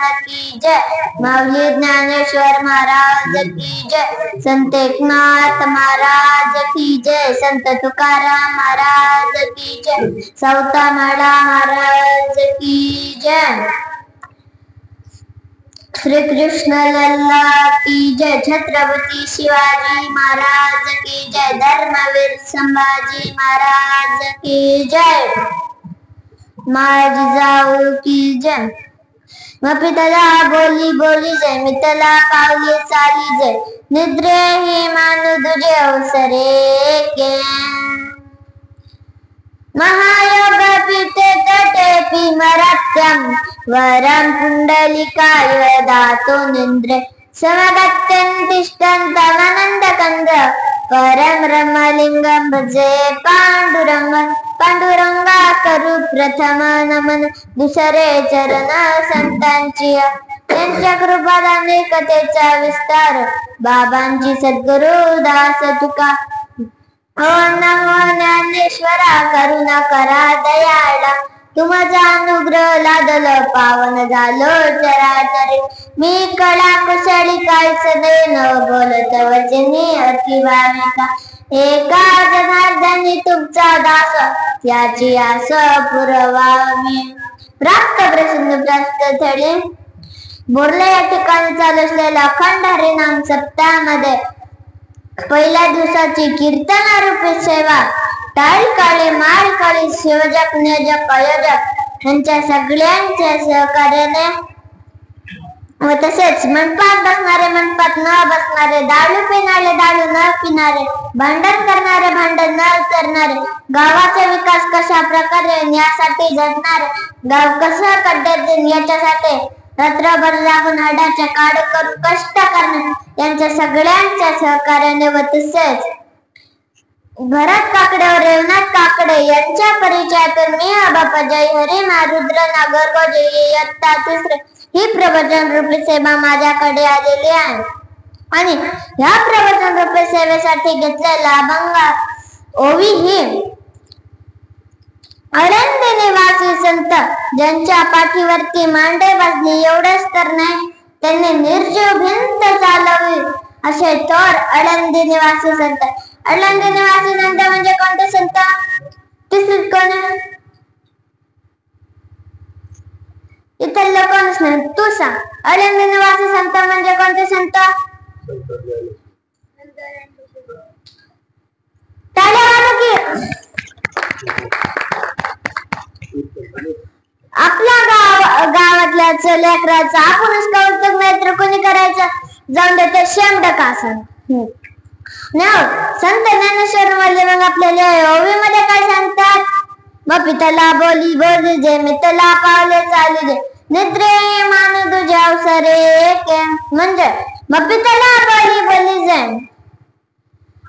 भगवान की जय, माऊली ज्ञानेश्वर महाराज की जय, संत एकनाथ महाराज की जय, संत तुकाराम महाराज की जय, सवता माळा महाराज की जय, श्री कृष्ण लल्ला की जय, छत्रपती शिवाजी महाराज की जय, धर्मवीर संभाजी महाराज की जय, माझी जाऊ की जय, मपितला बोली बोली जय, मितला पावली चाली जय, निद्रे ही मानू तुझे अवसरे के, महायोग पीठे तटे पिमरत्यं वरं पुंडलिकाय दातो निन्द्रे, समगत्यं तिष्ठन्तमनन्दकन्द परं ब्रह्मलिंगं भजे पांडुरंगं, पांडुरंगा करू प्रथम नमन, दुसरे चरण संतांची त्यांच्या कृपादाने कथेचा विस्तार, बाबांची सद्गुरु दास तुका, ओम नमो ज्ञानेश्वरा करुणा करा दयाळा, तुमचा अनुग्रह लादल पावन झालो चराचरी, मी कळा कुशली काय सदैन बोलत वचनी अति भाविका, एका जनार्दनी तुमचा दास याची आस पुरवावी, प्राप्त प्रसन्न प्राप्त थडी बोरले या ठिकाणी चालू असलेल्या अखंड हरिनाम सप्ताहामध्ये पहिल्या दिवसाची कीर्तनारूपी सेवा, टाळ काळी माळ काळी शिवजप नियोजक आयोजक यांच्या सगळ्यांच्या सहकार्याने व तसेच मंडपात बसणारे मंडपात न बसणारे, दारू पिणारे दारू न पिणारे, भांडण करणारे भांडण न करणारे, गावाचा विकास कशा प्रकारे यासाठी झटणारे, गाव कसं करता येईल याच्यासाठी रात्रभर लागून हाडाच्या काढ करून कष्ट करणे यांच्या सगळ्यांच्या सहकार्याने व तसेच भरत काकडे व रेवनाथ काकडे यांच्या परिचयातून मी बापा जय हरी रुद्र नागरगोज इयत्ता तिसरे ही प्रवचन रूपी सेवा माझ्याकडे आलेली आहे, आणि ह्या प्रवचन रूपी सेवेसाठी घेतलेला अभंग ओवी ही आळंदी निवासी संत ज्यांच्या पाठीवरती मांडे वाजली एवढेच तर नाही, त्यांनी निर्जीव भिंत चालवली असे थोर आळंदी निवासी संत. आळंदी निवासी संत म्हणजे कोणते संत? तिसरीत कोण? इथं कोणच नाही, तू सांग. आळंदी निवासी संत म्हणजे कोणते संत? टाळ्या वाजवा की. आपल्या गावातल्या लेकराचं आपणच कौतुक नाही तर कोणी करायचं? जाऊन देते शेमडक असं. संत ज्ञानेश्वर मध्ये मग आपल्याला ओवी मध्ये काय सांगतात? मग पितला बोली बोली जे मितला पावले चालू दे, निद्रे मानू तुझे अवसरे के. म्हणजे मग पितला बोली बोली जे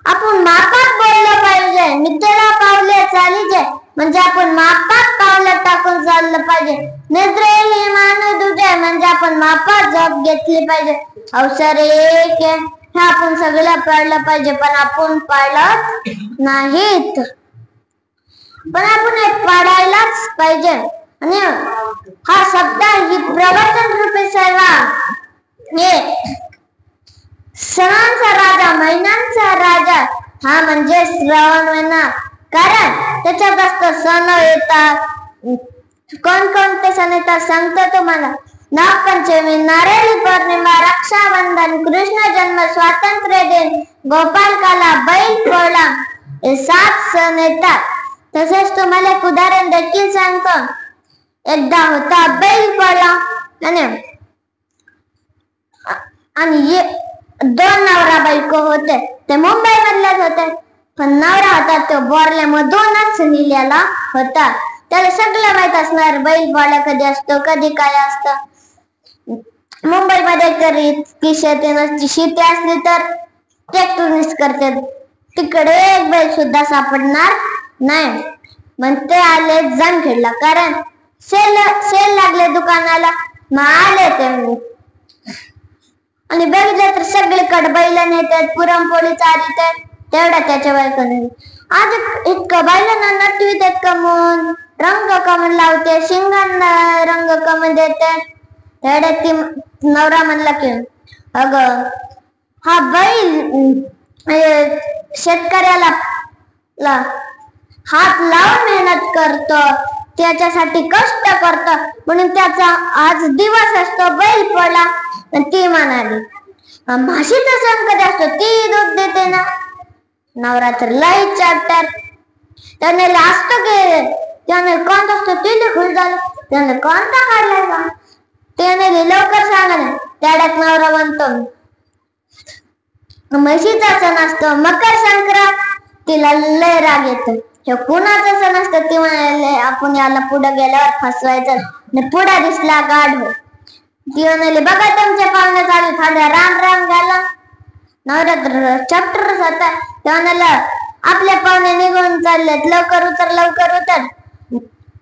आपण मापात बोललं पाहिजे, मितला पावले चाली जे म्हणजे आपण मापात पावलं टाकून चाललं पाहिजे. निद्रे ही मानू तुझे म्हणजे आपण मापात झोप घेतली पाहिजे. अवसरे के हे आपण सगळं पाळलं पाहिजे, पण आपण पाळत नाहीत. पण आपण हे पाळायलाच पाहिजे. आणि हा शब्द ही प्रवचन रूपी सेवा हे सणांचा राजा महिन्यांचा राजा हा म्हणजे श्रावण महिना. कारण त्याच्यात जास्त सण येतात. कोणकोणते सण येतात सांगतो तुम्हाला. नागपंचमी, नारळी पौर्णिमा, रक्षाबंधन, कृष्ण जन्म, स्वातंत्र्य दिन, गोपालकाला, बैल पोळा हे 7 सण येतात. तसेच तुम्हाला एक उदाहरण देखील सांगतो. एकदा होता बैल पोळा आणि 2 नवरा बायको होते. ते मुंबई मधलेच होते, पण नवरा होता तो बोरल्यामधूनच निघाला होता. त्याला सगळं माहित असणार बैल पोळा कधी असतो, कधी काय असतं. मुंबईमध्ये तरी शेती असली तर ट्रॅक्टरनेच करतात. तिकडे एक बैल सुद्धा सापडणार नाही. मग ते आले जामखेडला, कारण सेल लागले दुकानाला. मग आले ते आणि बघितलं तर सगळीकडे बैल नेतात, पुरणपोळी चालतात. तेवढा त्याच्या बायकोने आज इतकं बैलांना नटवीत कमून रंग कमून लावते, शिंगांना रंग कमून देते. तेवढ्यात ती नवरा म्हणला की अग हा बैल शेतकऱ्याला हात लावून मेहनत करतो, त्याच्यासाठी कष्ट करतो, म्हणून त्याचा आज दिवस असतो, बैल पडला. ती म्हणाली म्हशीचा सण कधी असतो, ती दूध देते ना. नवरा तर लई चाटर, त्याने असतो की त्याने कोणता असतो ते लिखून झालं, त्याने कोणता काढलाय का, त्याने लवकर सांगा ना. त्याड्यात नवरा म्हणतो म्हशीचा सण असतो मकर संक्रांत. तिला लय राग येतो, हे कुणाचा सण असतं. ती म्हणाले आपण याला पुढे गेल्यावर फसवायचं, पुढे दिसला गाढ. ती म्हणाली बघा तुमच्या पाहुणे चालू थांबा, राम राम घाला. नवरा चॅप्टर होता, ते म्हणाला आपले पाहुणे निघून चाललेत, लवकर उतर लवकर उतर.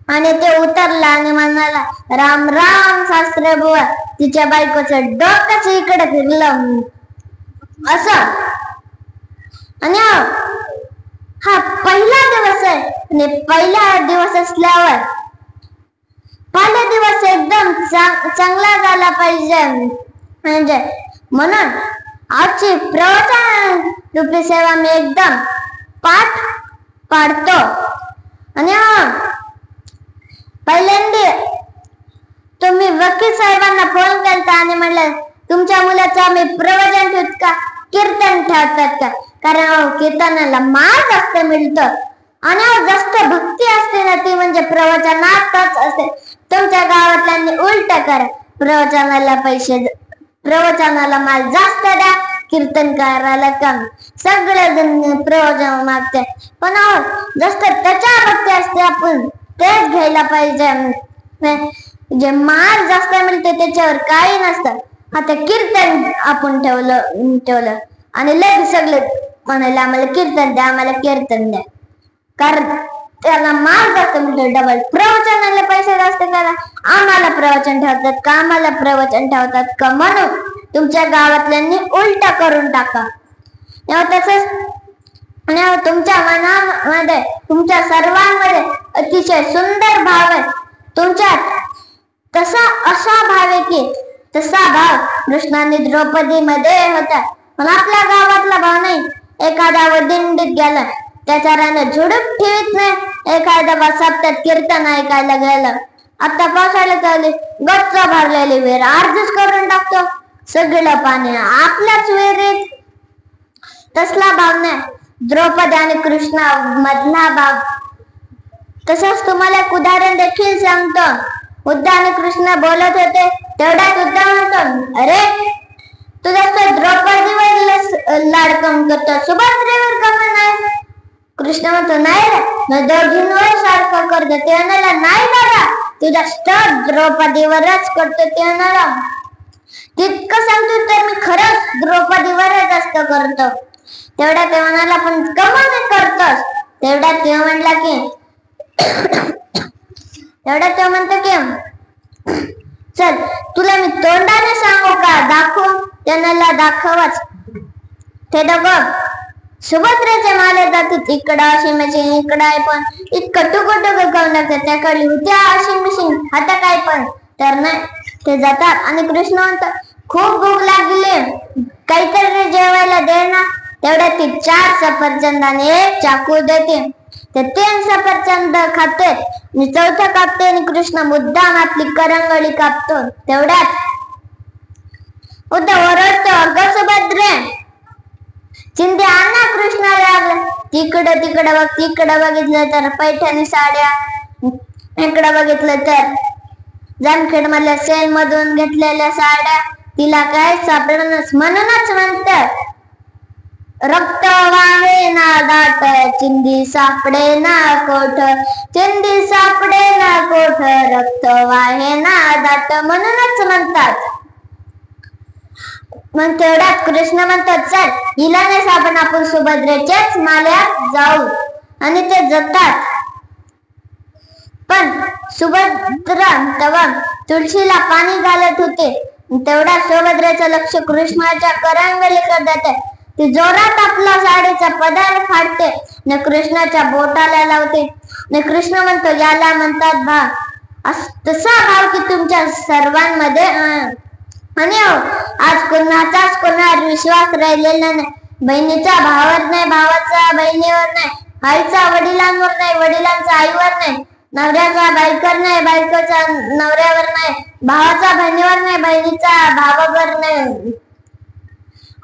आणि ते उतरला आणि म्हणाला राम राम सासरे बुवा. तिच्या बायकोचं डोकंच इकडे फिरलं असं. आणि हा पहिला दिवस आहे, आणि पहिला दिवस असल्यावर पहिला दिवस एकदम चांगला झाला पाहिजे, म्हणजे म्हणून आजची प्रवचन रूपी सेवा मी एकदम पाठ पाडतो. आणि पहिल्यांदा तुम्ही वकील साहेबांना फोन केलता आणि म्हणलं तुमच्या मुलाचं आम्ही प्रवचन ठेवत का, कीर्तन ठेवतात का, कारण कीर्तनाला माळ जास्त मिळतं आणि जास्त भक्ती असते ना, ती म्हणजे प्रवचनातच असते. तुमच्या गावातल्यांनी उलट करा, प्रवचनाला पैसे, प्रवचनाला माल जास्त द्या, कीर्तन करायला कमी. सगळे जण प्रवचन मागते, पण जास्त त्याच्या भक्ती असते, आपण तेच घ्यायला पाहिजे. जे माल जास्त मिळते त्याच्यावर काही नसतं. आता कीर्तन आपण ठेवलं आणि लगेच सगळे म्हणाले आम्हाला कीर्तन द्या, आम्हाला कीर्तन द्या, कारण त्याला माल जास्त मिळतो डबल. प्रवचनाला पैसे जास्त करा, आम्हाला प्रवचन ठेवतात का, आम्हाला प्रवचन ठेवतात का, म्हणून तुमच्या गावातल्यांनी उलट करून टाका. तसंच तुमच्या मनामध्ये, तुमच्या सर्वांमध्ये अतिशय सुंदर भाव आहे तुमच्यात, असा भाव आहे की तसा भाव कृष्णाने द्रौपदी मध्ये होता. पण आपल्या गावातला भाव नाही. एखादा दिंडीत गेला त्याच्या राने झुडूप ठेवत नाही, एखादा सप्त्यात कीर्तन ऐकायला गेलं, आता पावसाळ्यात चालले गच्च भरलेली विहीर अर्धच करून टाकतो, सगळं पाणी आपल्याच विहिरीत. तसला भाव नाही द्रौपदी आणि कृष्णा मधला भाव. तसंच तुम्हाला एक उदाहरण देखील सांगतो. उद्धव आणि कृष्ण बोलत होते, तेवढ्यात उद्धव म्हणतो अरे तू जास्त द्रौपदीवर लाडकम करतो, सुभद्रेवर कमी नाही. कृष्ण म्हणतो नाही रे, दोघींवर सारखं करतो. ते म्हणाला नाही दादा, तू जास्त द्रौपदीवरच करतो. ते म्हणाला तितकं सांगतो तर मी खरंच द्रौपदीवरच जास्त करतो. तेवढ्या ते म्हणाला पण कमाने करतोस. तेवढ्यात ते म्हणला की तेवढ्यात ते म्हणतो की चल तुला मी तोंडाने सांगू का, दाखव. त्यांना दाखवच. ते दोघं सुभद्रेचे माले जातात, इकडं अशी मशीन इकडं आहे, पण इतकं टुकं खाऊन लागतात. त्याकडे होत्या अशी मशीन आता काय पण तर नाही. ते जातात आणि कृष्ण म्हणतात खूप भूक लागली, काहीतरी जेवायला दे ना. तेवढ्यात ती 4 सफरचंद आणि 1 चाकू देते. ते 3 सफरचंद खाते आणि 4थं कापते आणि कृष्ण मुद्दाम आपली करंगळी कापतो. तेवढ्यात उद्धव ओरडतो अगं सुभद्रे, चिंध्या आणा कृष्णाला. तिकडं बघ, तिकडं बघितलं तर पैठणी साड्या, इकडं बघितलं तर जामखेड मधल्या सेल मधून घेतलेल्या साड्या. तिला काय सापडणच. म्हणूनच म्हणतात रक्त वाहे ना दाट, चिंदी सापडे ना कोठ, चिंदी सापडे ना कोठ, रक्त वाहे ना दाट, म्हणूनच म्हणतात. मग तेवढ्यात कृष्ण म्हणतात चल हिला नाही सापड, आपण सुभद्रेच्याच माल्यात जाऊ. आणि ते जातात. पण सुभद्रा तेव्हा तुळशीला पाणी घालत होते. तेवढ्या सुभद्रेचं लक्ष कृष्णाच्या करंगळीकडे जाते. ती जोरात आपला साडीचा पदर फाडते न कृष्णाच्या बोटाला लावते. न कृष्ण म्हणतो याला म्हणतात तसा भाव की तुमच्या सर्वांमध्ये आणि आज कोणाचाच कोणावर विश्वास राहिलेला नाही. बहिणीचा भावावर नाही, भावाचा बहिणीवर नाही, आईचा वडिलांवर नाही, वडिलांचा आईवर नाही, नवऱ्याचा बायकोवर नाही, बायकोचा नवऱ्यावर नाही, भावाचा बहिणीवर नाही, बहिणीचा भावावर नाही,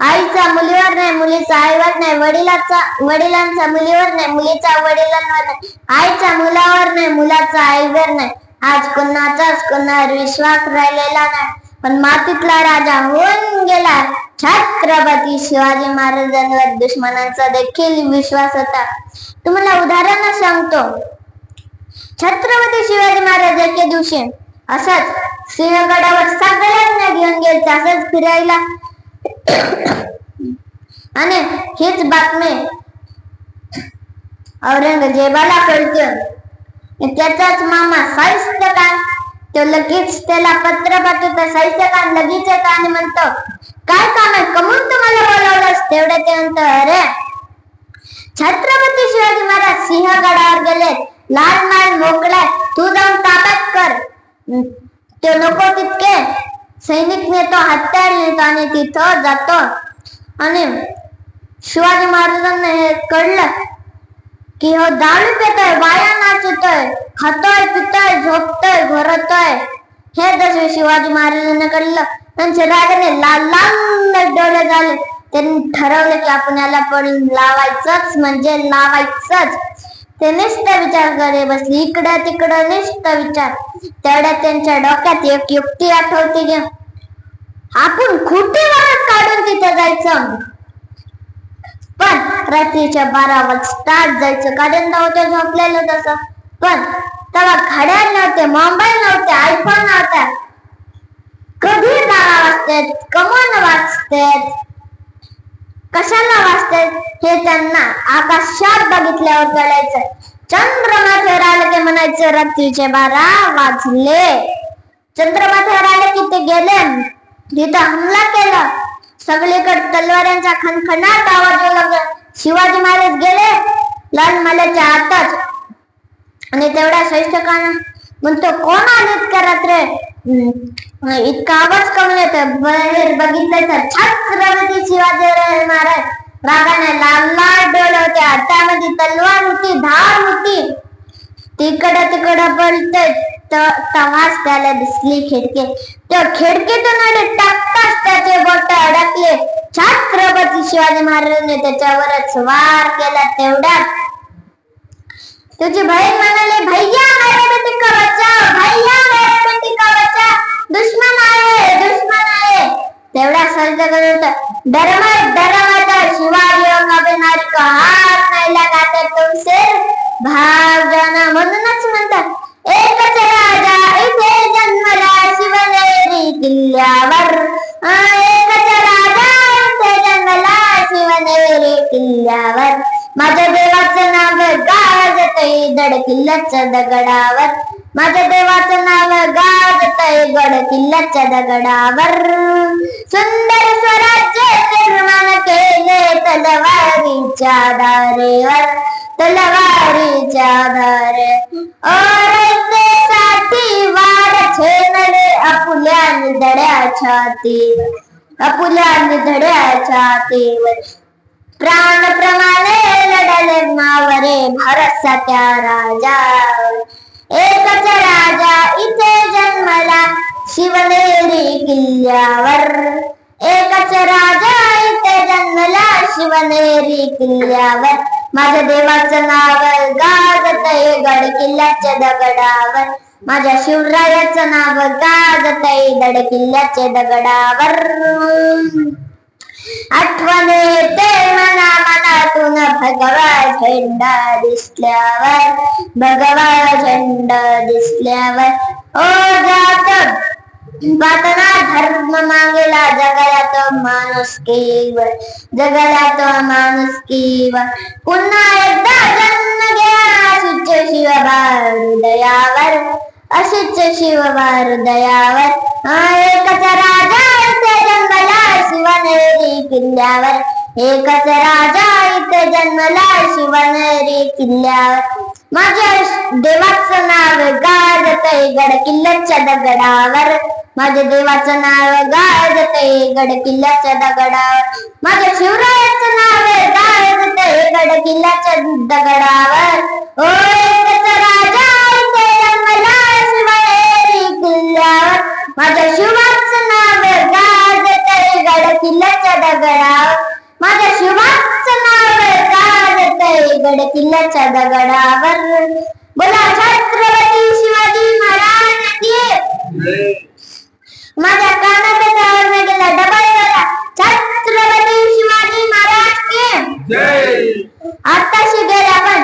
आईचा मुलीवर नाही, मुलीचा आईवर नाही, वडिलांचा मुलीवर नाही, मुलीचा वडिलांवर नाही, आईचा मुलावर नाही, मुलाचा आईवर नाही. आज कोणाचाच कोणावर विश्वास राहिलेला नाही. पण मातीतला राजा होऊन गेला. छत्रपती शिवाजी महाराजांवर दुश्मनांचा देखील विश्वास होता. तुम्हाला उदाहरण सांगतो. छत्रपती शिवाजी महाराज एके दिवशी असंच सिंहगडावर सगळ्यांना घेऊन गेले असंच फिरायला. आणि हीच बातमी औरंगजेबाला कळते. त्याचाच मामा शाहिस्ते खान तो लगेच त्याला पत्र पाठवतो. शाहिस्ते खान लगेच येतो आणि म्हणतो, काय काम आहे, कमून तुम्हाला बोलावलंस? तेवढे ते म्हणतो, अरे छत्रपती शिवाजी महाराज सिंहगडावर गेले, लाल माल मोकळाय, तू जाऊन ताब्यात कर. तो नको तितके सैनिक नेतो, हत्यार नेतो आणि तिथं जातो. आणि शिवाजी महाराजांना हे कळलं की हो दारू पितोय, बाया नाचतोय, खातोय, पितोय, झोपतोय, घोरतोय. हे जसे शिवाजी महाराजांना कळलं, त्यांच्या रागाने लाल लाल डोळे झाले. त्यांनी ठरवलं की आपण याला पळून लावायचंच म्हणजे लावायचंच. ते नुसतं विचार करे बसले, इकडं तिकडं नुसतं विचार. तेवढ्यात त्यांच्या डोक्यात एक युक्ती आठवते की आपण खुटीवरच काढून तिथे जायचं. पण रात्रीच्या 12 वाजता जायचं, कारण नव्हतं झोपलेलं तसं. पण तेव्हा घड्याळ नव्हते, मोबाईल नव्हते, आयफोन नव्हता. कधी 12 वाजतात, कमून वाजतात, कशाला वाजतात हे त्यांना आकाशात बघितल्यावर कळायचं. चंद्रमाथ्यावर आलं की म्हणायचं रात्रीचे 12 वाजले. चंद्रमाथ्यावर आले की ते गेले, तिथं हमला केला. सगळीकडे तलवारांचा खणखणाट आवाज येऊ लागला. शिवाजी महाराज गेले लाल माल्याच्या आतच. आणि तेवढ्या शाहिस्ते खान म्हणतो, कोण आलेत का रात्री? इतका आवाज कमी येतो. बाहेर बघितलं तर छत्रपती शिवाजी महाराज रागाने लाल लाल डोळे होते, हातामध्ये तलवार होती, धार होती. तिकडं तिकडं पळतोय. तेव्हाच त्याला दिसली खिडकी. त्या खिडकीतून टाकताच त्याचे बोट अडकले. छत्रपती शिवाजी महाराजांनी त्याच्यावरच वार केला. तेवढ्यात तुझी बहीण म्हणाली, भैया मेरे बेटी को बचाओ, भैया मेरे बेटी को बचाओ, दुश्मन आए, दुश्मन आए. तेवढ्या सर्जक डरमा शिवाजी कभी नारी को हाथ नहीं लगाते, तुम सिर्फ भाग जाना. म्हणूनच म्हणतात, एकच राजा इथे जन्मला शिवनेरी किल्ल्यावर, एकच राजा इथे जन्मला शिवनेरी किल्ल्यावर. माझ्या देवाचं नाव गाजतंय गड किल्ल्याच्या दगडावर, माझ्या देवाचं नाव गाजतंय गड किल्ल्याच्या दगडावर. सुंदर स्वराज्य निर्माण केले तलवारीच्या धारेवर, तलवारीच्या धारे. औरतेसाठी वार छेनले आपुल्या निधड्या छातीवर, आपुल्या निधड्या छातीवर. प्राणप्रमाणे लढले मावरे भारताच्या राजावर. एकच राजा इथे जन्मला शिवनेरी किल्ल्यावर, एकच राजा इथे जन्मला शिवनेरी किल्ल्यावर. माझ्या देवाचं नाव गाजतंय गड किल्ल्याच्या दगडावर, माझ्या शिवरायाचं नाव गाजतंय गड किल्ल्याच्या दगडावर. आठवण येते मना मनातून भगवा झेंडा दिसल्यावर, भगवा झेंडा दिसल्यावर. ओ जात पातना धर्म मागेला, जगाला तो माणुसकीवर, जगाला तो माणुसकीवर. पुन्हा एकदा जन्म घ्या अशीच शिवबा हृदयावर, अशीच शिवबा हृदयावर. एकच राजा इथे जन्मला शिवनेरी किल्ल्यावर, एकच राजा इथे जन्मला शिवनेरी किल्ल्यावर. माझ्या देवाचं नाव गाजतय गड किल्ल्याच्या दगडावर, माझ्या देवाचं नाव गाजतय गड किल्ल्याच्या दगडावर, माझ्या शिवरायाचं नाव गाजतय गड किल्ल्याच्या दगडावर. ओ एकच राजा इथे जन्मला शिवनेरी किल्ल्यावर, माझ्या शिवाचं नाव गाजतय गड किल्ल्याच्या दगडावर, माझ्या शिवाचं नाव गाजतय गड किल्ल्याच्या दगडावर. बोला छत्रपती शिवाजी महाराज की. माझ्या कानात त्यावर गेला डबल वाला छत्रपती शिवाजी महाराज की. आताशी गेला पण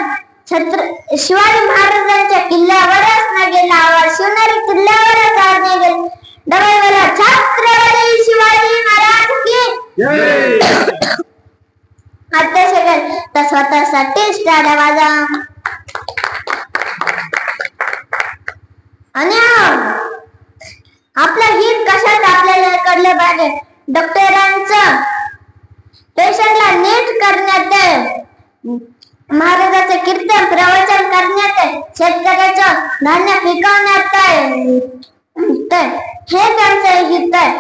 शिवाजी महाराजांच्या किल्ल्यावरच न गेला, शिवनेरी किल्ल्यावरच आज नाही गेला. डबल वाला छत्रपती शिवाजी महाराज की. आता सगळं तर स्वतःसाठी टाळ्या वाजा. आणि आपलं हित कशात आपल्याला कडलं पाहिजे. डॉक्टरांचं पेशंटला नीट करण्यात आहे, महाराजाचं कीर्तन प्रवचन करण्यात आहे, शेतकऱ्याचं धान्य पिकवण्यात आहे, हे त्यांचं हित आहे.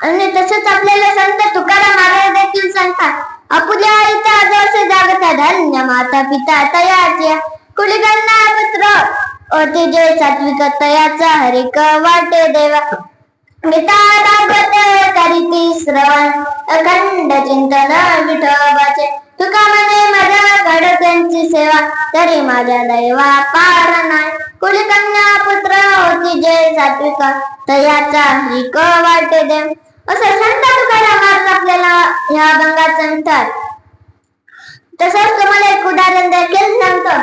आणि तसंच आपल्याला संत तुकाराम महाराज देखील सांगतात, आपुल्या आईचा आदर्श जागता धन्य माता पिता तयाच्या, कुलिगणना पुत्र अति जय सात्विक तयाचा हरिक वाटे देवा, मिता दागत करीती श्रवण अखंड चिंतन विठोबाचे, तुका म्हणे माझ्या घडत्यांची सेवा तरी माझ्या दैवा पार नाही, कुलिकन्या पुत्र होती जय सात्विक तयाचा हरिक वाटे देव. असं संत तुकाराम महाराज आपल्याला ह्या अभंगात सांगतात. तसंच तुम्हाला एक उदाहरण देखील सांगतो.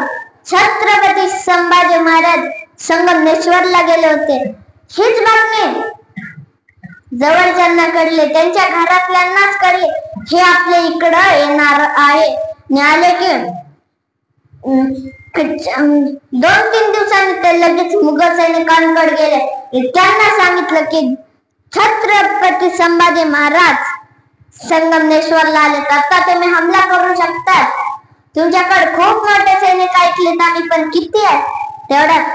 छत्रपती संभाजी महाराज संगमेश्वरला गेले होते. हीच बातमी जवळच्यांना कळली, त्यांच्या घरातल्यांनाच कळली, हे आपल्या इकडं येणार आहे. न्यायालय की 2-3 दिवसांनी ते लगेच मुघल सैनिकांकडे गेले. त्यांना सांगितलं की छत्रपती संभाजी महाराज संगमेश्वरला आले, आता तुम्ही हमला करू शकता. तुमच्याकडे खूप मोठे सैनिक ऐकलेत आम्ही, पण किती आहे. तेवढ्यात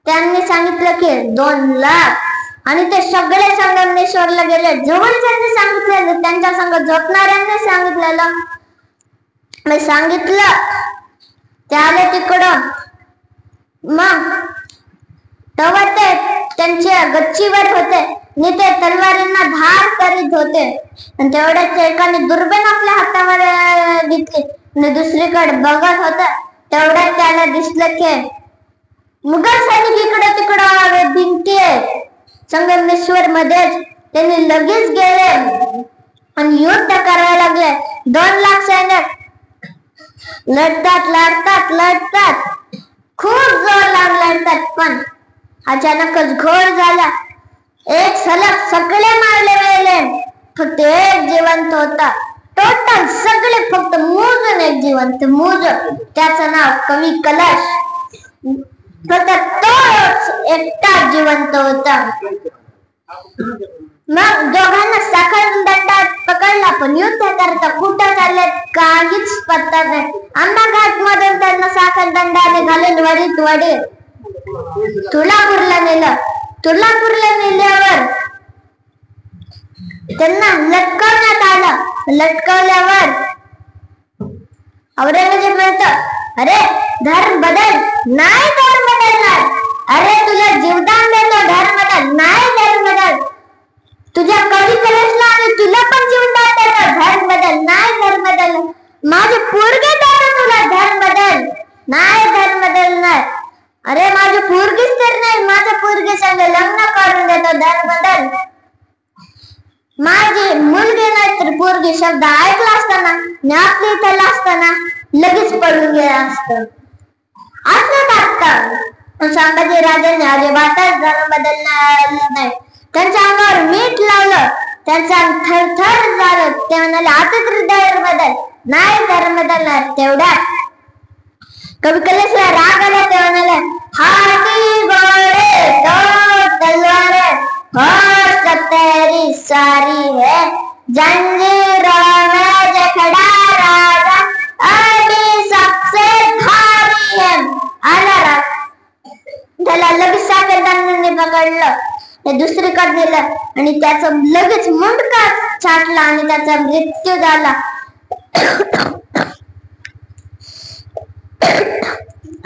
त्यांनी सांगितलं की 2 लाख. आणि ते सगळे संगमेश्वरला गेले. जवळच्यांनी सांगितलेलं, त्यांच्या संग झोपणाऱ्यांनी सांगितलेलं, मी सांगितलं ते आले तिकडं. मग तेव्हा ते त्यांच्या गच्चीवर होते आणि ते तलवारींना धार करीत होते. आणि तेवढ्याच एकाने दुर्बीण आपल्या हातावर घेतली आणि दुसरीकडे बघत होता. तेवढ्यात त्याला दिसलं की मुघल सैनिक इकडे तिकडं भिंती आहे संगमेश्वर मध्येच. त्यांनी लगेच गेले आणि युद्ध करायला लागले. 2 लाख सैनिक लढतात खूप जोर लावून लढतात. पण अचानकच घोर झाला. एक सलग सगळे मारले गेले, फक्त एक जिवंत होता. टोटल सगळे फक्त मोजून एक जिवंत, त्याचं नाव कवी कलश. फक्त तोच एकटा जिवंत होता. मग दोघांना साखर दंडात पकडला, पण युद्ध करता कुठं चालले काहीच पत्ता नाही. आंबा घाट मधून त्यांना साखर दंडाने घालून वडीत वडील तुळजापूरला नेलं. तुळजापूरला नेल्यावर त्यांना लटकवण्यात आलं. लटकवल्यावर औरंगजेब म्हणतो, अरे धर्म बदल. नाही धर्म बदलणार. अरे तुला जीवदान देतो, धर्म बदल. नाही धर्म बदल. तुझ्या कवी कलशला आणि तुला पण जीवदान देतो, धर्म बदल. नाही धर्म बदल. माझे पोरगे देतो तुला, धर्म बदल. नाही धर्म बदलणार. अरे माझी पोरगीच तर नाही, माझ्या पोरगी संग लग्न करून देतो, धर्म बदल. माझी मुलगी नाही तर पोरगी शब्द ऐकला असताना आपल्या इथला असताना लगेच पडून गेला असतं. असं वाटतं. संभाजी राजांनी अजिबातच धर्म बदलणार नाही. त्यांच्या अंगावर मीठ लावलं, त्यांचा थरथर झालं. ते म्हणाले, आता तरी धर्म बदल. नाही धर्म बदलणार. तेवढ्यात कवी कलशला राग आला. ते म्हणाले, हाथी घोड़े दो तलवारें होश तेरी सारी है, जंजीरों में जो खड़ा राजा अभी सबसे भारी है. आला पकडलं, ते दुसरीकडे नेलं आणि त्याचं लगेच मुंडका छाटला आणि त्याचा मृत्यू झाला.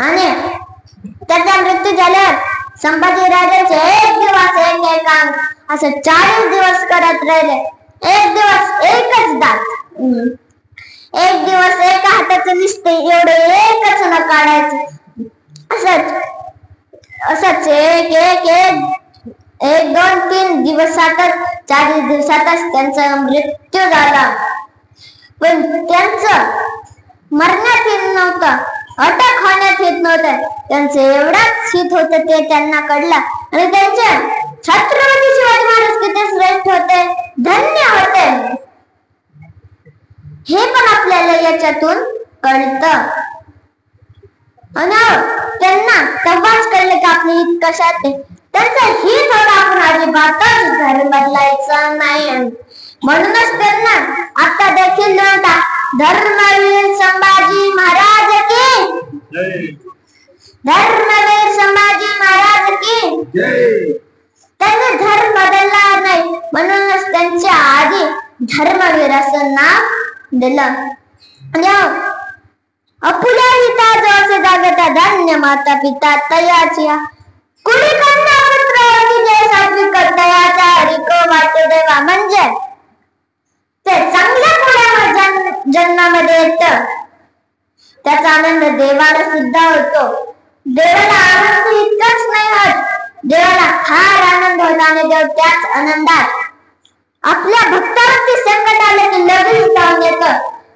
आणि त्याचा मृत्यू झाल्यावर संभाजी राजाचे एक दिवस एक काम असं 40 दिवस करत राहिले. एक दिवस एकच दात, एक दिवस एका हाताचं निसते एवढे एकच न काढायचं. असंच एक एक एक एक 2-3 दिवसातच 40 दिवसातच त्यांचा मृत्यू झाला. पण त्यांचं मरण्यात येत नव्हतं, अटक होण्यात येत नव्हतं. त्यांचं एवढाच हित होतं ते त्यांना कळलं आणि त्यांच्या छत्रपती शिवाजी महाराज किती श्रेष्ठ होते, धन्य होते, हे पण आपल्याला याच्यातून कळतं. आणि त्यांना तेव्हाच कळलं की आपले हित कशात आहे. त्यांचं हित होतं आपण अजिबातच घर बदलायचं नाही. म्हणूनच त्यांना आता देखील धर्मवीर संभाजी महाराज की, धर्मवीर संभाजी महाराज की. त्यांनी धर्म बदलला नाही म्हणूनच त्यांच्या आधी धर्मवीर असं नाव दिलं. अपुल्या हिता जो जागता धन्य माता पिता तयाची कुणी कन्या पुत्र की सात्विक तयाचा हरिको वाटे देवा. म्हणजे ते चांगल्या मुलावर जन्मामध्ये येतं, त्याचा आनंद देवाला सुद्धा होतो. देवाला आनंद इतकाच नाही होत, देवाला फार आनंद होतो आणि देव त्याच आनंदात आपल्या भक्तावरती संकट आले की लगेच धावून येतो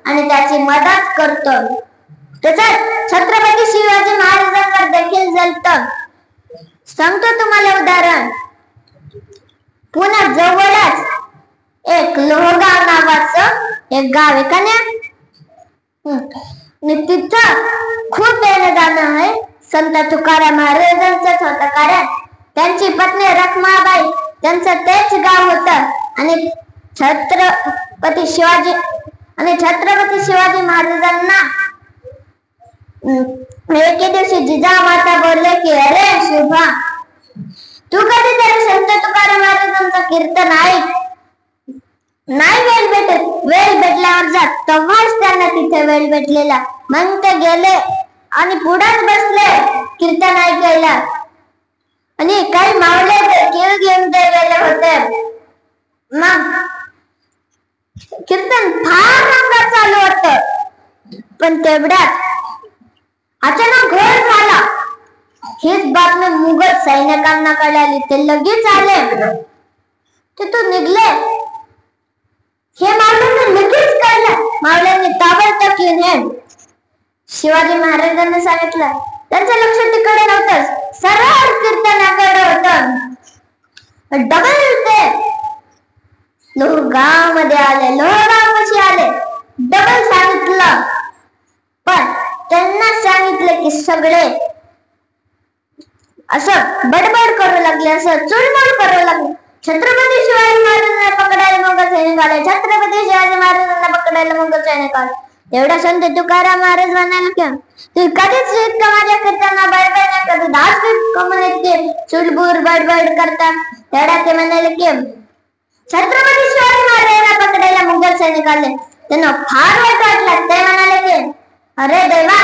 आणि त्याची मदत करतो. तसंच छत्रपती शिवाजी महाराजांवर देखील जलतं. सांगतो तुम्हाला उदाहरण. पुण्या जवळच एक लोहगाव नावाचं एक गाव आहे का नाही, तिथं खूप येणं जाणं आहे. संत तुकाराम महाराजांचंच होतं, कारण त्यांची पत्नी रखमाबाई त्यांचं तेच गाव होतं. आणि छत्रपती शिवाजी महाराजांना एके दिवशी जिजामाता बोलले की अरे शुभा, तू कधीतरी संत तुकाराम महाराजांचं कीर्तन ऐक. नाही वेळ भेटत, वेळ भेटल्यावर जात. तेव्हाच त्यांना तिथे वेळ भेटलेला. मग ते गेले आणि पुढेच बसले कीर्तन ऐकायला. आणि काही मावळे देखील घेऊन ते गेले होते. मग कीर्तन फार रंगात चालू होत. पण तेवढ्यात अचानक घोर झाला. हीच बातमी मुघल सैनिकांना कळाली. ते लगेच आले, तिथून निघले. हे मावळ्यांना लगेच कळलं. मावळ्यांनी ताबडतोब येऊन शिवाजी महाराजांना सांगितलं. त्यांचं लक्ष तिकडे नव्हतं, सरळ कीर्तनाकडे होतं. डबल ते लोहगाव मध्ये आले, लोहगाव कशी आले, डबल सांगितलं. पण त्यांना सांगितलं की सगळे असं बडबड करू लागले, असं चुळबुळ करू लागले. छत्रपती शिवाजी महाराजांना पकडायला मुघल सैनिक आले, छत्रपती शिवाजी महाराजांना पकडायला मुघल सैनिक आले. एवढा संत तुकाराम महाराज म्हणाले की तू कधीच इतकं माझ्या कीर्तना बडबड नाही करत, दास इतके चुळबुळ बडबड करता. तेवढा ते म्हणाले की छत्रपती शिवाजी महाराजांना पकडायला मुघल सैनिक आले. त्यांना फार वाईट वाटलं. ते म्हणाले की अरे देवा,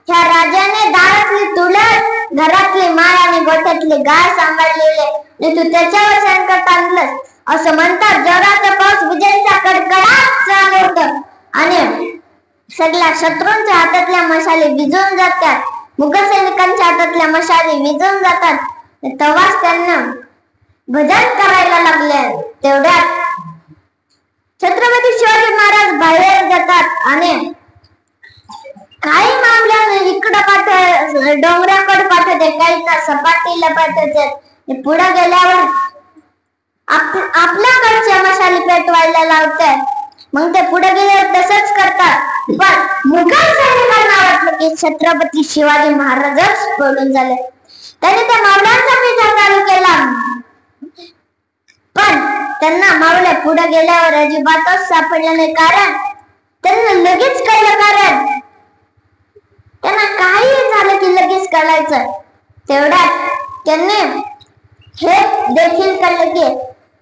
ह्या राजाने दारातली तुळस, घरातली माळ आणि गोठ्यातली गाय सांभाळलेले आणि तू त्याच्यावर संकट आणलंस. असं म्हणतात जोराचा पाऊस विजेचा कडकडाट चालू होतं आणि सगळ्या शत्रूंच्या हातातल्या मशाली विझून जातात, मुघल सैनिकांच्या हातातल्या मशाली विझून जातात. तेव्हाच त्यांना भजन करायला लागले. तेवढ्यात छत्रपती शिवाजी महाराज बाहेर जातात आणि काही मामल्याने इकडं डोंगराकडे पाठवते, काही सपाटीला पाठवते. पुढे गेल्यावर आपल्याकडच्या मशाली पेटवायला लावते. मग ते पुढे गेल्यावर तसंच करतात. पण मुघल सैनिकांना वाटलं की छत्रपती शिवाजी महाराजच पळून झाले. त्यांनी त्या मावळ्यांचा पिछा चालू केला. पण त्यांना मावळे पुढे गेल्यावर अजिबातच सापडले नाही, कारण त्यांना लगेच कळलं. कारण त्यांना काही झालं की लगेच कळायचं. तेवढ्यात त्यांनी हे देखील कळले की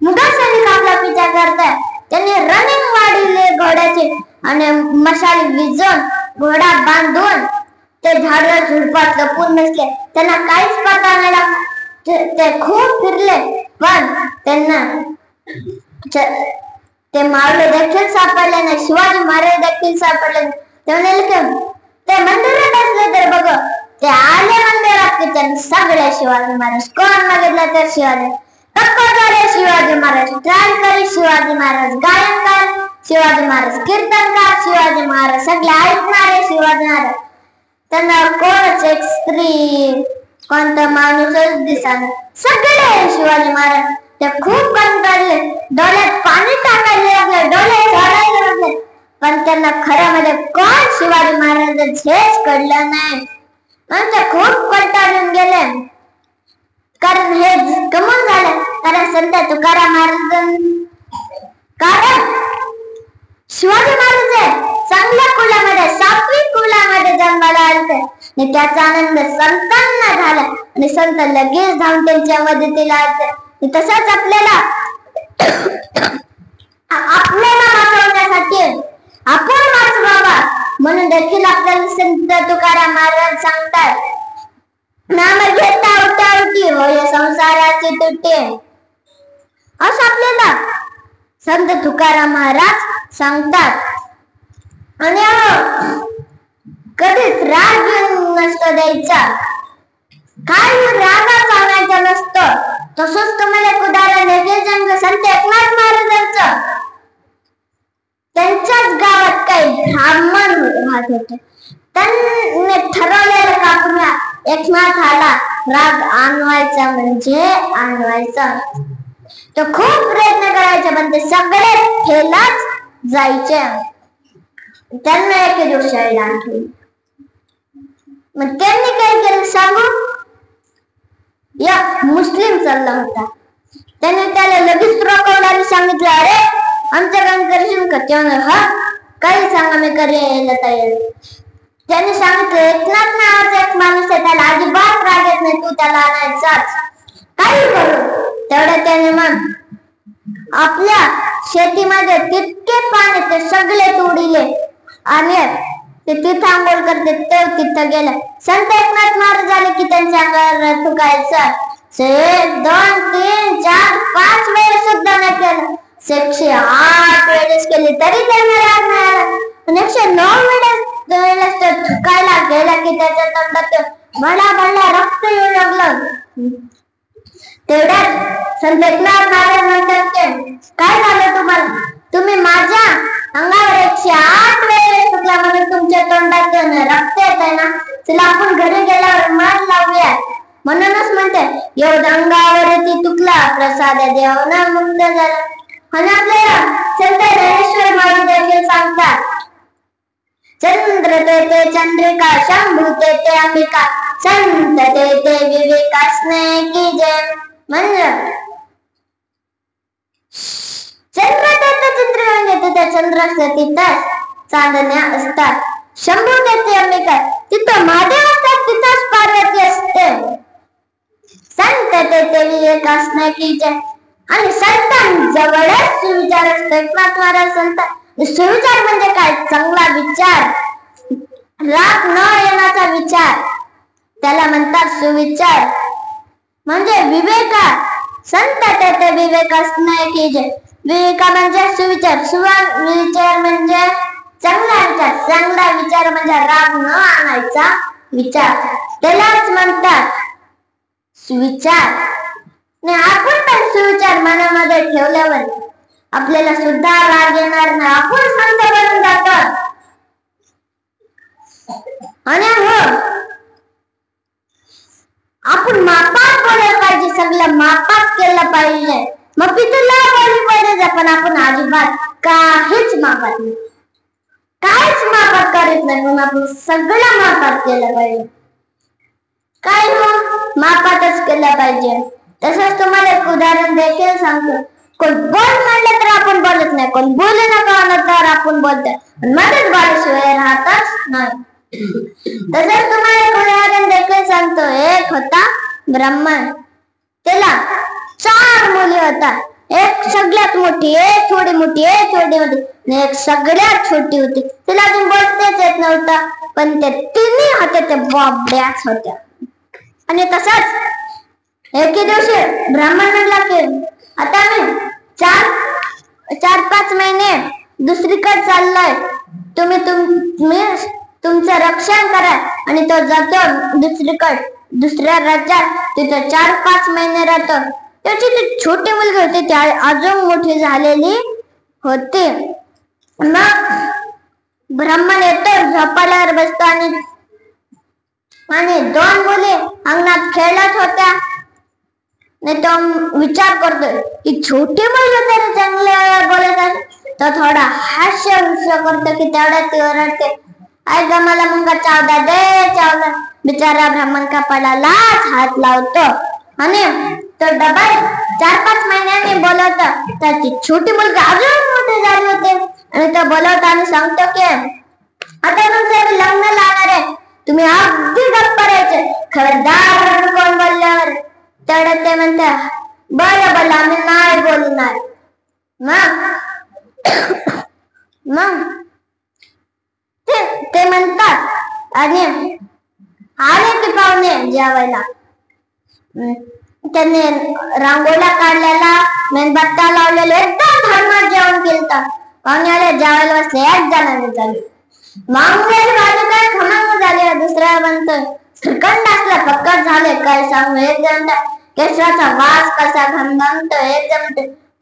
मुघल सैनिक आपला पिछा करताय. त्यांनी रनिंग वाढवले घोड्याचे आणि मशाल विझून घोडा बांधून ते झाडावर झुडपात लपून बसले. त्यांना काहीच पता नाही लागला. ते खूप फिरले पण त्यांना ते मावळे देखील सापडले नाही. शिवाजी महाराज देखील सापडले नाही. ते म्हणाले की ते मंदिरात असले तर बघ. ते आले मंदिरात की त्यांनी सगळे शिवाजी महाराज कोण मागितलं तर शिवाजी तक्कोद्वारे शिवाजी महाराज त्राणकरी शिवाजी महाराज गायनकार शिवाजी महाराज कीर्तनकार शिवाजी महाराज सगळे ऐकणारे शिवाजी महाराज. त्यांना कोणच एक स्त्री कोणता माणूसच दिसला. सगळे शिवाजी महाराज ते खूप कंटाळले. डोळ्यात पाणी टाकायला लागले. डोळे झोडायला लागले. पण त्यांना खऱ्यामध्ये कोण शिवाजी महाराज हेच कळलं नाही. ते खूप कंटाळून गेले. कारण हे गमन झालं. कारण संत तुकाराम महाराज कारण शिवाजी महाराज चांगल्या कुलामध्ये सात्विक कुलामध्ये जन्माला आले आणि त्याचा आनंद संतांना झाला आणि संत लगेच धावून त्यांच्या मदतीला आले. तसंच आपल्याला वाचवण्यासाठी आपण वाचवावा म्हणून देखील आपल्याला संत तुकाराम महाराज सांगतात नाम घेता उठावती होय संसाराची तुटे. असं आपल्याला संत तुकाराम महाराज सांगतात. आणि कधीच राग नसतो द्यायचा. काही रागाच आणायचा नसतो. तसंच तुम्हाला एक उदाहरण देते संत एकनाथ महाराजांचं. त्यांच्याच गावात काही ब्राह्मण राहत होते. त्यांनी ठरवलेलं का पुन्हा एकनाथाला राग आणवायचा म्हणजे आणवायचा. तो खूप प्रयत्न करायचे पण ते सगळे फेलच जायचे. त्यांना एक दिवस आठवली. मग त्यांनी काय केलं सांगू. एक मुस्लिम चालला होता. त्याने त्याला लगेच रोखवलं आणि सांगितलं अरे आमचं काम करशील का. त्याने हा काही सांगा मी करायला तयार. त्याने सांगितलं एकनाथ नावाचा एक माणूस आहे त्याला अजिबात राग येत नाही तू त्याला आणायचाच काही करू. तेवढं त्याने मग आपल्या शेतीमध्ये तितके पाणी ते सगळे तोडिले आणि ते तिथं आंघोळ करते ते तिथं गेला. संत एकनाथ महाराज आले की त्यांच्या अंगावर थुकायचं. 1 2 3 4 5 वेळेस सुद्धा नाही केलं. 108 वेळेस केली तरी त्यांना राग नाही आला. 109 वेळेस तो थुकायला गेला की त्याच्या तोंडात भला रक्त येऊ लागलं. तेवढ्यात संत एकनाथ महाराज म्हणतात काय झालं तुम्हाला. तुम्ही माझ्या अंगावर 108 वेळेस थुकला म्हणून तुमच्या तोंडात रक्त येत आहे ना. चला आपण घरी गेल्यावर मान लावूया. म्हणूनच म्हणते एवढं अंगावर ती तुकला प्रसाद देवना मुक्त झाला. आणि आपल्याला संत ज्ञानेश्वर महाराज देखील सांगतात चंद्र ते चंद्रिका शंभू ते अंबिका संत ते विवेकासने की जय. म्हणजे चंद्र ते चित्र म्हणजे तिथे चंद्र असते तिथं चांदण्या असतात. शंभू ते अंबिका तिथं महादेव असतात तिथंच पार्वती असते. संत ते विवेकासने की जय. आणि संतांजवळच सुविचार असतो. एकनाथ महाराज संत सुविचार म्हणजे काय चांगला विचार राग न येण्याचा विचार त्याला म्हणतात सुविचार. म्हणजे विवेका संत ते विवेकासने की जय. विवेका म्हणजे सुविचार. सुविचार म्हणजे चांगला विचार. चांगला विचार म्हणजे राग न आणायचा विचार त्यालाच म्हणतात सुविचार. आपण पण सुविचार मनामध्ये ठेवल्यावर आपल्याला सुद्धा राग येणार नाही. आपण संत बनून जातो. आणि आपण मापात बोलायला पाहिजे. सगळं मापात केलं पाहिजे. मग पितूला बोलली पाहिजे पण आपण अजिबात काहीच मापात नाही. काहीच मापात करत नाही म्हणून आपण सगळं मापात केलं पाहिजे. काय मापातच केलं पाहिजे. तसंच तुम्हाला एक उदाहरण देखील सांगतो. कोण बोल म्हणलं तर आपण बोलत नाही. कोण बोलू नका म्हणलं तर आपण बोलतोय. मध्येच बोलल्याशिवाय राहतच नाही. तसंच तुम्हाला एक उदाहरण देखील सांगतो. एक होता ब्राह्मण. त्याला 4 मुली होता. एक सगळ्यात मोठी, एक थोडी मोठी, एक थोडी मोठी, आणि एक सगळ्यात छोटी होती. तिला अजून बोलतेच येत नव्हतं, पण ते तिन्ही होते ते बोबड्याच होत्या. आणि तसाच एके दिवशी ब्राह्मण म्हणला की आता मी 4-5 महिने दुसरीकडे चाललोय, तुम्ही तुमचं रक्षण करा. आणि तो जातो दुसरीकडे, दुसऱ्या राज्यात, तिथे 4-5 महिने राहतो. त्याची ती छोटी मुलगी होती, ती अजून मोठी झालेली होती. मग ब्राह्मण येतो, झोपाळ्यावर बसतो आणि 2 मुली अंगणात खेळत होत्या. तो विचार करतोय की छोटी मुलगी तरी चांगले बोलत आहे, तो थोडा हास्य करतो की तेवढ्या ती ओरडते, आई ग मला मुंगा चावदा दे, चावदा. बिचारा ब्राह्मण कपाळालाच हात लावतो आणि तो डबल 4-5 महिन्यांनी बोलवतो. त्याची छोटी मुलगी अजून मोठी झाली होती आणि तो बोलवतो आणि सांगतो की आता तुमचं लग्न लागणार आहे, तुम्ही अगदी गप्प राहायचे, खबरदार कोण बोलल्यावर. तेवढं ते म्हणते बरं आम्ही नाही बोलणार. मग ते म्हणतात आणि आले की पाहुणे जेवायला. त्यांनी रांगोळ्या काढलेला, मेणबत्त्या लावलेले, एकदम धर्मात जेवण केलं. पाहुणे आले, जेवायला बसले, 1 जणांनी झाली. वांग्याची भाजी काय खमंग झाली, दुसऱ्या म्हणतोय श्रीखंड असला पक्कड झाले, काय सांगू. एक जण केशराचा वास कसा घमघमतो, एक जण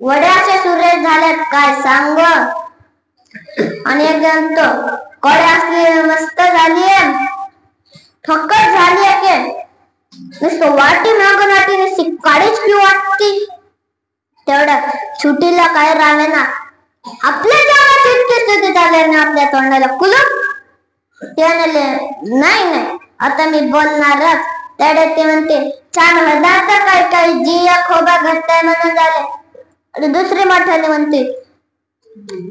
वडे असे सुरेश झालेत, काय सांग. आणि एक जण तो कळे असली मस्त झालीये, फक्कड झाली आहे, नुसतं वाटी मागून वाटी नुसती काळीच पिऊ वाटती. तेवढ्या छुटीला काय रावे ना, आपल्या जेवणात इतकी स्थिती झाली ना, आपल्या तोंडाला कुलूप. ते नाही आता मी बोलणारच. तेवढ्यात ते म्हणते छान पदार्थ काही जिया खोबा घट्टाय म्हणून झाले. आणि दुसरी मोठ्याने म्हणते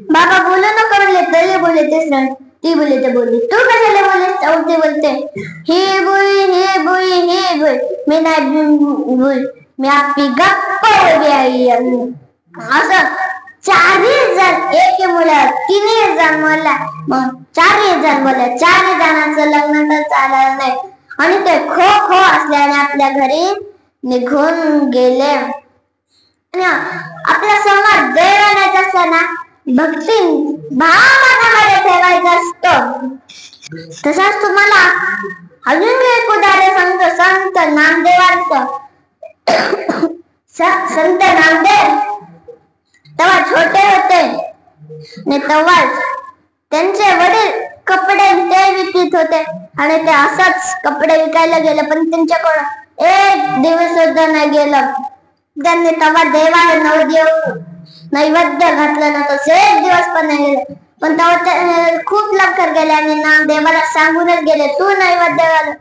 बाबा बोलू नको म्हणले, तरी बोलले. तिसरा ती बोलली तर बोलली, तू कशाला बोलले. चौथी बोलते ही बुई, मी नाही बुई, मी आपली गप्प उभी आहे. असं 4 जण एके मुला 3 जण बोलला, मग 4 जण बोलले. 4 जणांचं लग्न तर चाललं नाही आणि ते खो असल्याने आपल्या घरी निघून गेले. आणि आपल्या समोर देव आणायचा असताना भक्ती भाव मनामध्ये ठेवायचा असतो. तसाच तुम्हाला अजून एक उदाहरण सांगतो, संत नामदेवांचं. संत नामदेव तेव्हा छोटे होते आणि तेव्हाच त्यांचे वडील कपडे ते विकत होते आणि ते असंच कपडे विकायला गेले, पण त्यांच्याकडून एक दिवस सुद्धा नाही गेलं. त्यांनी तेव्हा देवाला नैवेद्य घातलं नव्हतं, एक दिवस पण नाही गेले. पण तेव्हा ते खूप लवकर गेले आणि नामदेवाला सांगूनच गेले तू नैवेद्य घाल.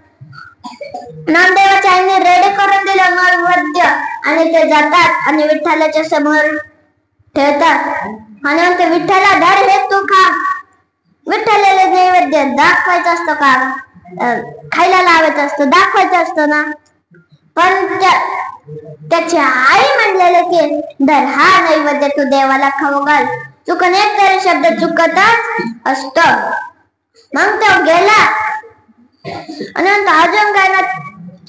नामदेवाच्या आईने रेडी करून दिलं नैवेद्य आणि ते जातात आणि विठ्ठलाच्या समोर ठेवतात आणि म्हणते विठ्ठला धर हे तू खा. विठ्ठलाला नैवेद्य दाखवायचा असतो का, खायला लावायचा असतो, दाखवायचा असतो ना. पण त्याची आई म्हणलेले की धर हा नैवेद्य तू देवाला खाऊ घाल. चुकून एक तरी शब्द चुकतच असतो. मग तो गेला आणि अजून काय ना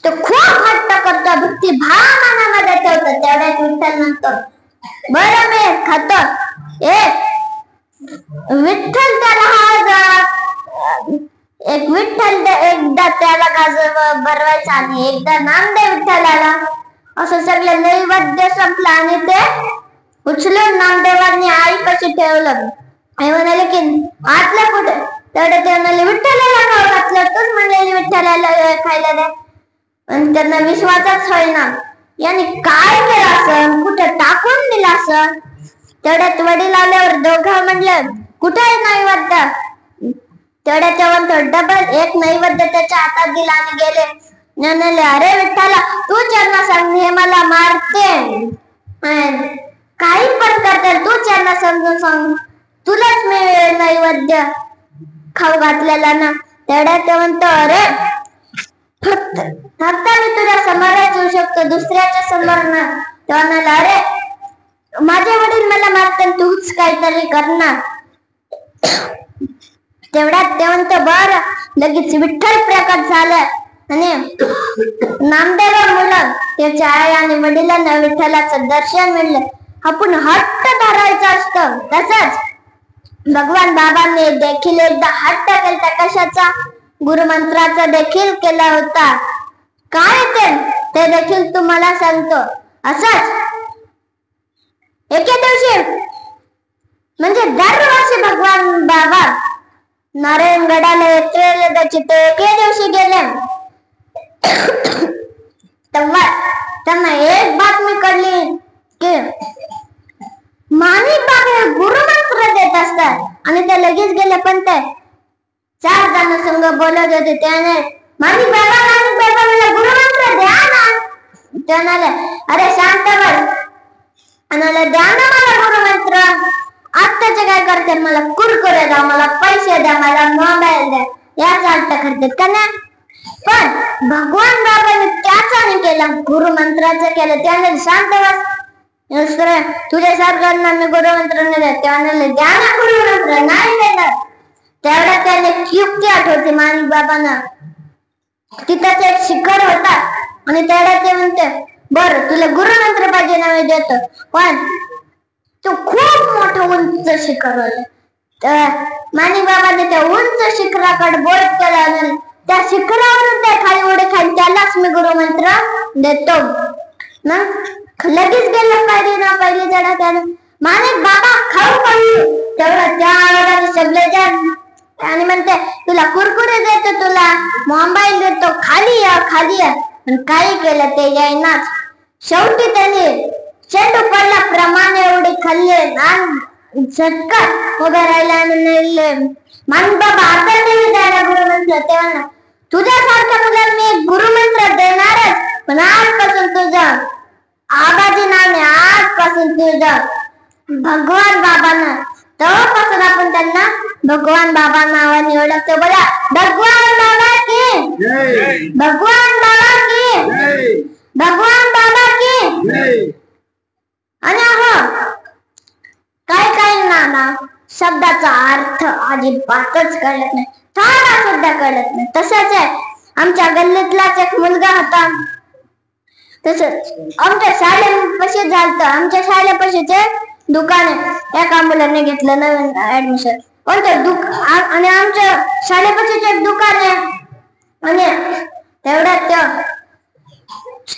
तो खूप हट्ट करतो, भक्ती भाव मनामध्ये ठेवतो. तेवढ्यात विठ्ठल म्हणतो बरं मी खातो. विठ्ठल त्याला एक विठ्ठल एकदा त्याला गाजर भरवायचा आणि एकदा नामदेव विठ्ठलाला. असं सगळं नैवेद्य संपला आणि ते उचलून नामदेवांनी आईपाशी ठेवलं. आई म्हणाले की आतलं कुठे, तेवढं ते म्हणाले विठ्ठलाला खाऊ घातलं, तूच म्हणलेली विठ्ठलाला खायला दे. आणि त्यांना विश्वासच होईना, याने काय केलं असं, कुठे टाकून दिलं असं. तेवढ्यात वडील आल्यावर दोघं म्हणलं कुठे आहे नैवेद्य. तेवढ्यात म्हणतो डबल एक नैवेद्य त्याच्या हातात दिला आणि गेले. म्हणाले अरे विठ्ठला तू त्यांना सांग, हे मला मारते, काही पण करते, तू त्यांना समजून सांग, तुलाच मी नैवेद्य खाऊ घातलेला ना. तेवढ्यात म्हणतो अरे फक्त मी तुझ्या समोरच येऊ शकतो, दुसऱ्याच्या समोर ना. तेव्हा म्हणाला, अरे माझे वडील मला मारतात, तूच काहीतरी करणार. तेवढ्यात ते म्हणतो, बर. लगेच विठ्ठल प्रकट झालं आणि नामदेव मुलं त्याच्या आई आणि वडिलांना विठ्ठलाचं दर्शन मिळलं. आपण हट्ट धरायचं असतं. तसंच भगवान बाबांनी देखील एकदा हट्ट केला. कशाचा? गुरुमंत्राचा देखील केला होता. काय ते देखील तुम्हाला सांगतो. असंच एके दिवशी म्हणजे दरवर्षी भगवान बाबा नारायणगडाला यात्रेला जायचे. ते एके दिवशी गेले. तेव्हा त्यांना एक बातमी कळली की माणिक बाबा गुरुमंत्र देत असतात आणि ते लगेच गेले. पण ते 4 जण संघ बोलत होते. त्याने माणिक बाबा मला गुरुमंत्र द्या ना. ते म्हणाले, अरे शांत बस. म्हणाले, द्या ना मला गुरुमंत्र. आत्ताचे काय करते, मला कुरकुरे द्या, मला पैसे द्या, मला मोबाईल द्या, याचा हट्ट करतात का नाही. पण भगवान बाबाने त्याचा नाही केला, गुरुमंत्राचं केलं. त्याने शांत बस, तुझ्या सारख्यांना मी गुरुमंत्र नाही देत. त्याने द्या ना गुरुमंत्र. नाही देणार. तेवढ्या त्याने युक्ती आठवते माणिक बाबांना. तिथंच एक शिखर होता आणि तेवढ्या ते म्हणते, बरं तुला गुरुमंत्र पाहिजे ना, मी देतो. पण तो खूप मोठं उंच शिखर होतं. तर माणिक बाबाने त्या उंच शिखराकडे बोट केला आणि त्या शिखरावरून त्या खाली उडी खाली, त्यालाच मी गुरुमंत्र देतो. मग लगेच गेलं पहिली चढा. त्याने माणिक बाबा खाऊ पडली. तेवढं त्या सगळे आणि म्हणते, तुला कुरकुरे देतो, तुला मोबाईल देतो, खाली या. आणि काही केलं ते येईनाच. शेवटी त्याने चेंडू पडला प्रमाणे एवढे खाल्ले झटकन उभे राहिला आणि माणिक बाबा आता नाही द्यायला गुरुमंत्र. तेव्हा तुझ्यासारख्या मुलांना मी गुरुमंत्र देणारच. पण आजपासून तुझं आबाजी नाव, आजपासून तुझं भगवान बाबांना. तेव्हापासून आपण त्यांना भगवान बाबा नावाने ओळखतो. बोला, भगवान बाबा की, भगवान बाबा की, भगवान बाबा की. आणि काय ना शब्दाचा अर्थ अजिबातच कळत नाही, थोडा सुद्धा कळत नाही. तसंच आहे, आमच्या गल्लीतलाच एक मुलगा होता. तसंच आमच्या शाळेपाशी झालं. आमच्या शाळेपाशीचे दुकान आहे. एका मुलाने घेतलं नवीन ऍडमिशन. आणि आमच्या शाळेपाशीचे एक दुकान आहे. आणि तेवढ्यात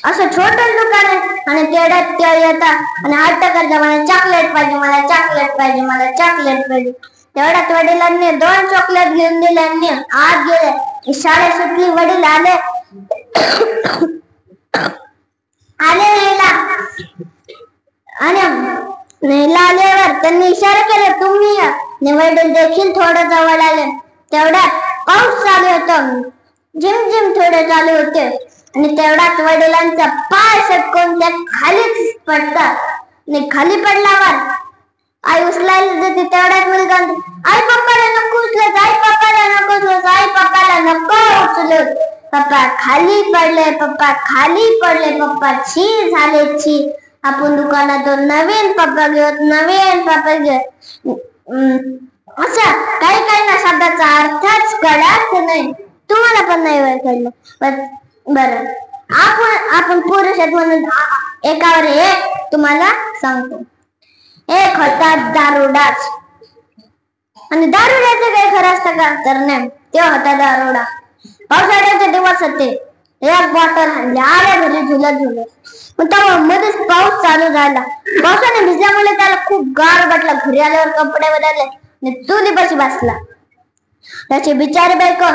असं छोट दुकान आहे. आणि तेवढ्यात ते येतात आणि हट्ट करतात, मला चॉकलेट पाहिजे, मला चॉकलेट पाहिजे, मला चॉकलेट पाहिजे. तेवढ्यात वडिलांनी 2 चॉकलेट घेऊन दिले आणि आत गेले. शाळा सुटली. वडील आले नेला आल्यावर त्यांनी इशारा केला, तुम्ही या. वडील देखील थोडं जवळ आले. तेवढ्यात पाऊस चालू होता. झिमझिम थोडे चालू होते. आणि तेवढ्यात वडिलांचा पाय सटकून त्या खालीच पडतात. आणि खाली पडल्यावर आई उचलायला जाते. तेवढ्यात मुलगा, आई पप्पाला नको उचलत, आई पप्पाला नको उचलत, आई पप्पाला नको उचलत. पप्पा खाली पडले, पप्पा खाली पडले, पप्पा छी झाले, छी. आपण दुकानातून नवीन पप्पा घेऊन नवीन पप्पा घेऊ. असं काही ना शब्दाचा अर्थच कळत नाही. तुम्हाला पण नाही कळलं. बरं, आपण पुरुष म्हणून एकावर एक तुम्हाला सांगतो. एक होता दारुडाच. आणि दारुड्याचं काही खरं असतं का? तर नाही. ते होता दारुडा. पावसाळ्याचे दिवस होते. एक बॉटल आणली, आल्या घरी झुलत. मग तेव्हा मध्येच पाऊस चालू झाला. पावसाने भिजल्यामुळे त्याला खूप गार वाटला. घरी आल्यावर कपडे बदलले आणि चुलीपाशी बसला. त्याची बिचारी बायको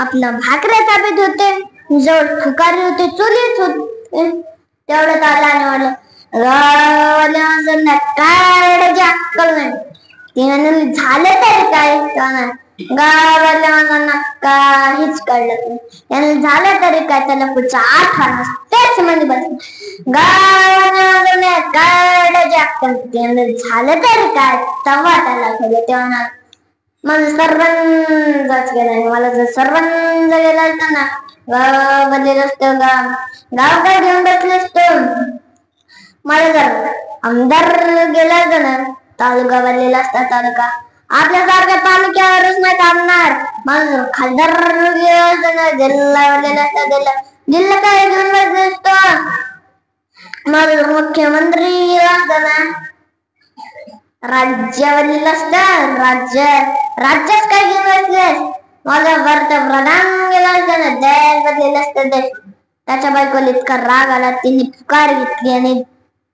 आपला भाकऱ्या तापीत होते. जवळ फुकारी होते, चुलीच होते. तेवढं आला आणि म्हणलं, काय अक्कल नाही. ती झाले तरी काय? गावाला माणसांना काहीच कळलं नाही. याने झालं तरी काय? त्याला पुढचा 8 आना तेच मध्ये बसले. गावाला काढायची अक्कल. त्याने झालं तरी काय? तेव्हा त्याला कळलं. तेव्हा माझं सर्वंच गेला. मला जर सर्वंच गेला असता ना, गाव बदलेलं असतं. गाव काय घेऊन बसले असतो. मला जर आमदार गेला ना तालुका बनलेला असता तालुका आपल्यासारख्या तालुक्यावरच नाही थांबणार. मला खासदार गेला ना जिल्हा बनलेला असता जिल्हा काय घेऊन बसतो. मला मुख्यमंत्री गेला असता ना राज्यावरील असतं राज्यात काय घेऊन बसलेस. माझा पंतप्रधान गेला असता ना देश बदलेला असतं देश. त्याच्या बायकोला इतका राग आला तिने पुकार घेतली आणि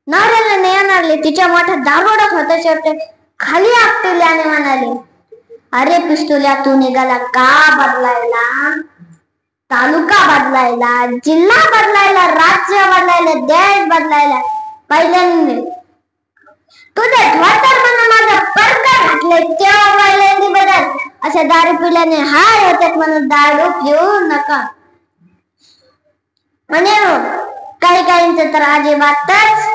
नवऱ्याला नाही आणले. तिच्या मोठ्या दारोडात होता शेवटी खाली आपटले आणि म्हणाले, अरे पिस्तुल्या तू निघाला का बदलायला, तालुका बदलायला, जिल्हा बदलायला, राज्य बदलायला, देश बदलायला. पहिल्यांदा तुझे धोतर म्हणून माझा पडदा घातले तेव्हा पहिल्यांदा बदल. अशा दारू पिल्याने हार होतात म्हणून दारू पिऊ नका. आणि काही काहींचं तर अजिबातच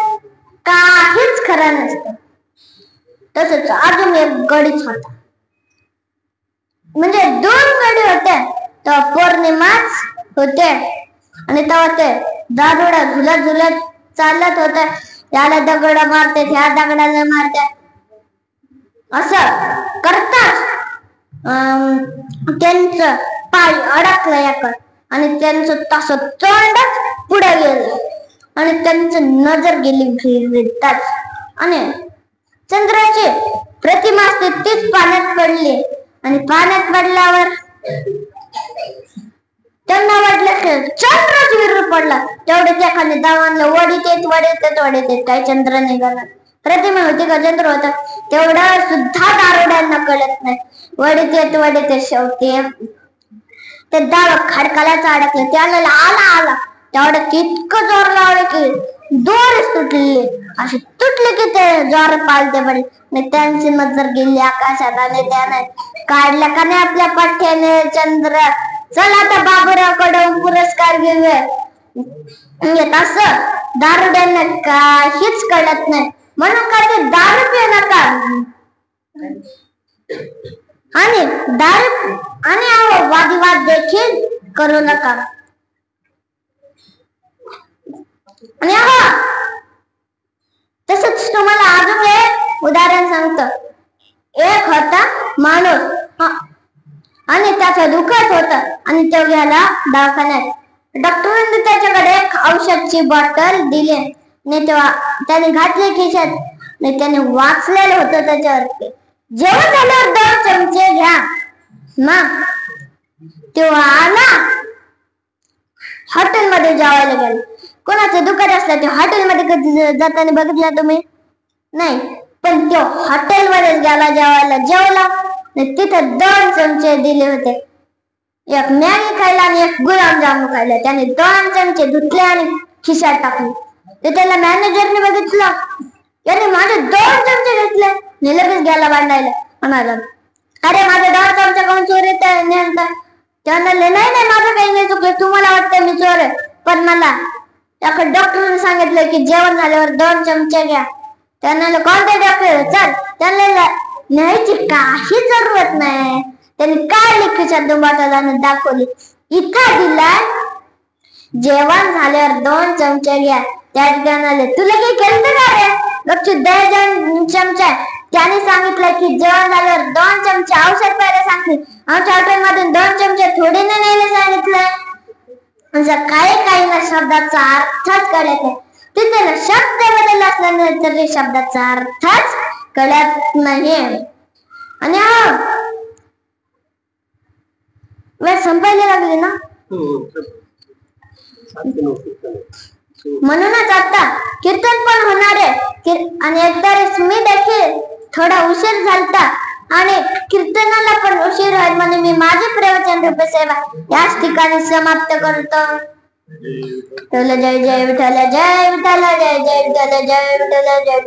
काहीच खरं नसतं. तसंच अजून एक गडीच होता, म्हणजे 2 गडी होते. तेव्हा पौर्णिमाच होते आणि तेव्हा ते दारुडा झुलत चालत होते. याला दगड मारते ह्या दगडाला मारते असं करताच त्यांचं पाय अडकलं याकड आणि त्यांचं तसं तोंडच पुढे गेलं आणि त्यांचं नजर गेली फिरताच आणि चंद्राची प्रतिमा असते तीच पाण्यात पडली. आणि पाण्यात पडल्यावर त्यांना वाटलं की चंद्रच विरुद्ध पडला. तेवढे त्या खाली दावांना वडीत येत काय चंद्र निघाला. प्रतिमा होती का चंद्र होता तेवढं सुद्धा दारोड्यांना कळत नाही. वडीत येत शेवटी ते दाव खडकालाच अडकले. त्याला आला तेवढं इतकं जोर लावलं की दोरच तुटले. असे तुटले की ते जोर पालते पडले. त्यांची नजर गेली आकाशात आणि त्याने काढला का नाही आपल्या पठ्याने चंद्र. चला आता बाबूरावकडून पुरस्कार घेऊया. असं दारुड्यांना काहीच कळत नाही म्हणून का ते दारू पिऊ नका आणि दारू आणि वादविवाद देखील करू नका. आणि तसंच तुम्हाला अजून एक उदाहरण सांगतो. एक होता माणूस आणि त्याचं दुखत होत आणि तो गेला दवाखान्यात. डॉक्टरांनी त्याच्याकडे एक औषधची बॉटल दिली आणि तेव्हा त्याने घातले खिशात आणि त्याने वाचलेलं होतं त्याच्यावरती, जेवण झाल्यावर 2 चमचे घ्या. मग तेव्हा आला हॉटेलमध्ये जेवायला गेला. कोणाचं दुखत असलं ते हॉटेलमध्ये कधी जाताना बघितलं तुम्ही नाही, पण तो हॉटेलमध्ये गेला जेवायला. जेवला तिथं 2 चमचे दिले होते. एक मॅगी खायला आणि एक गुलाबजामुन खायला. त्याने 2 चमचे धुतले आणि खिशात टाकले. ते त्याला मॅनेजरने बघितलं, याने माझे 2 चमचे घेतले. लगेच गेला भांडायला. म्हणाला, अरे माझे 2 चमचे कोण चोरी नेलता. त्याला नाही माझं काही नाही चुकलं, तुम्हाला वाटतं मी चोर आहे. पण मला डॉक्टरने सांगितलं की जेवण झाल्यावर 2 चमचे घ्या. त्यांना कोणते डॉक्टर चल त्यांना न्यायची काही जरूरत नाही. त्यांनी काय लिखीच्या दुंबाटाला दाखवली. इथं दिलाय जेवण झाल्यावर 2 चमचे घ्या. त्यात म्हणाले तुला काही केलं का रे, गपचूप 2 चमचे. त्याने सांगितलं की जेवण झाल्यावर 2 चमचे औषध प्यायला सांगितले. आमच्या हॉटेलमधून 2 चमचे थोडी न न्यायला सांगितलंय. काही ना शब्दाचा अर्थच कळत नाही. तिथे शब्द बदल असल्याने तरी शब्दाचा अर्थच कळत नाही. आणि वेळ संपायला लागली ना, म्हणूनच आता कीर्तन पण होणार आहे. आणि एकदा मी देखील थोडा उशीर झालता आणि कीर्तनाला पण उशीर होईल म्हणून मी माझे प्रवचन रूप सेवा याच ठिकाणी समाप्त करतो. जय जय विठ्ठल, जय विठ्ठल, जय जय विठ्ठल, जय विठ्ठल, जय.